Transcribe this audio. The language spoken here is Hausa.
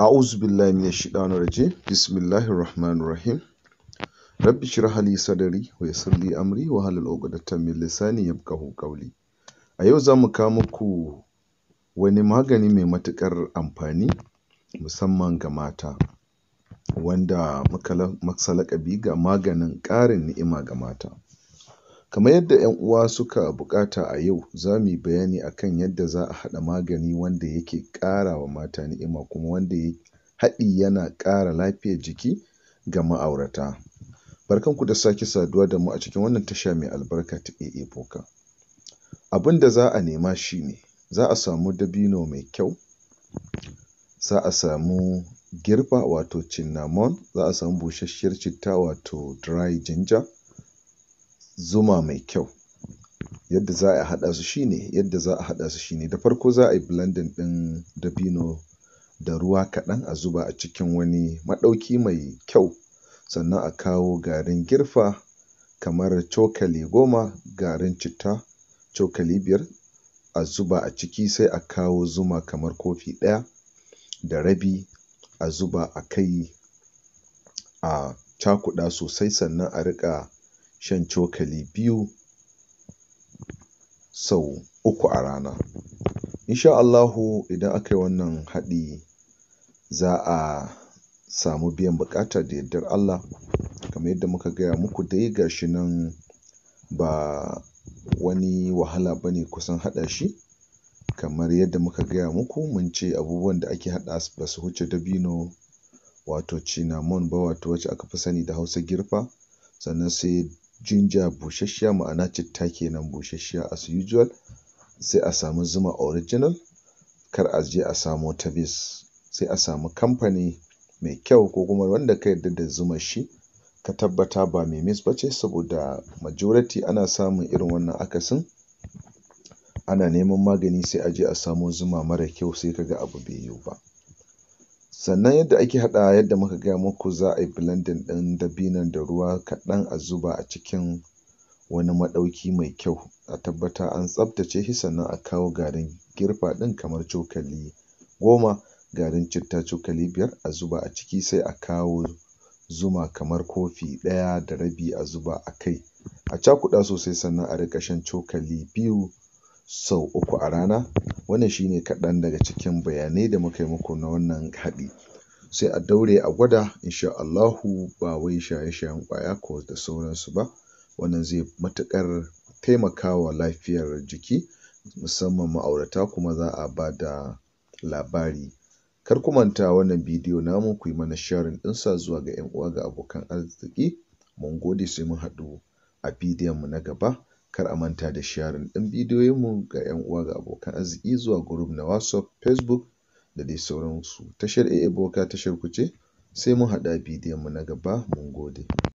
أعوذ بالله من الشيطان الرجيم بسم الله الرحمن الرحيم رب اشرح لي صدري ويسر لي أمري واحلل عقدة من لساني يفقهوا قولي. A yau za mu kawo muku wani magani mai matuƙar amfani musamman ga mata wanda muka masa laƙabi ga maganin ƙarin ni'ima ga mata. Kamar yadda 'yan uwa suka buƙata a yau za mu yi bayani akan yadda za a haɗa magani wanda yake ƙara wa mata ni'ima kuma wanda haɗi yana ƙara lafiyar jiki ga ma'aurata. Barkanku da sake saduwa da mu a cikin wannan tasha mai albarka ta AA Boka. Abin da za a nema shi ne za a samu dabino mai kyau, za a samu girfa wato cinnamon, za a samu busasshiyar citta wato dry ginger, zuma mai kyau. Yadda za a haɗa su shi ne da farko za a yi blending ɗin dabino da ruwa kaɗan a zuba a cikin wani maɗauki mai kyau, sannan a kawo garin girfa kamar cokali 10, garin citta cokali 5 a zuba a ciki, sai a kawo zuma kamar kofi 1.5 a zuba a kai a cakuɗa sosai, sannan a riƙa shan cokali 2 sau 3 a rana. Insha Allahu idan aka yi wannan haɗi za a samu biyan buƙata da yardar Allah. Kamar yadda muka gaya muku dai ga shi nan ba wani wahala ba ne kusan haɗa shi. Kamar yadda muka gaya muku mun ce abubuwan da ake haɗa ba su wuce dabino wato cinnamon ba, wato wacce aka fi sani da Hausa girfa, sannan sai ginger busasshiya ma'ana citta kenan busasshiya as usual, sai a samu zuma original, kar a je a samo ta base, sai a samu kamfani mai kyau ko kuma wanda ka yarda da zumar shi, ka tabbata ba mai mix ba ce, saboda majority ana samun irin wannan akasin. Ana neman magani sai a je a samo zuma mara kyau sai ka ga abu bai yiwu ba. Sannan yadda ake haɗawa yadda muka gaya muku za a yi blending ɗin dabinon da ruwa kaɗan a zuba a cikin wani maɗauki mai kyau, a tabbata an tsaftace shi, sannan a kawo garin girfa ɗin kamar cokali 10, garin citta cokali 5 a zuba a ciki, sai a kawo zuma kamar kofi 1.5 a zuba a kai, a cakuɗa sosai, sannan a riƙa shan cokali 2 sau 3 a rana. Wannan shi ne kaɗan daga cikin bayanai da muka yi muku na wannan haɗi. Sai a daure a gwada insha Allahu, ba wai shaye-shayen ƙwaya ko da sauransu ba. Wannan zai matuƙar taimakawa lafiyar jiki musamman ma'aurata, kuma za a ba da labari. Kar ku manta wannan bidiyo namu ku yi mana sharing ɗinsa zuwa ga 'yan uwa ga abokan arziki. Mun gode, sai mun haɗu a bidiyon mu na gaba. Kar a manta da sharing ɗin bidiyoyinmu ga 'yan uwa ga abokan arziki zuwa group na WhatsApp, Facebook da dai sauransu. Tashar AA Boka tashar ku ce, sai mun haɗu a bidiyon mu na gaba. Mun gode.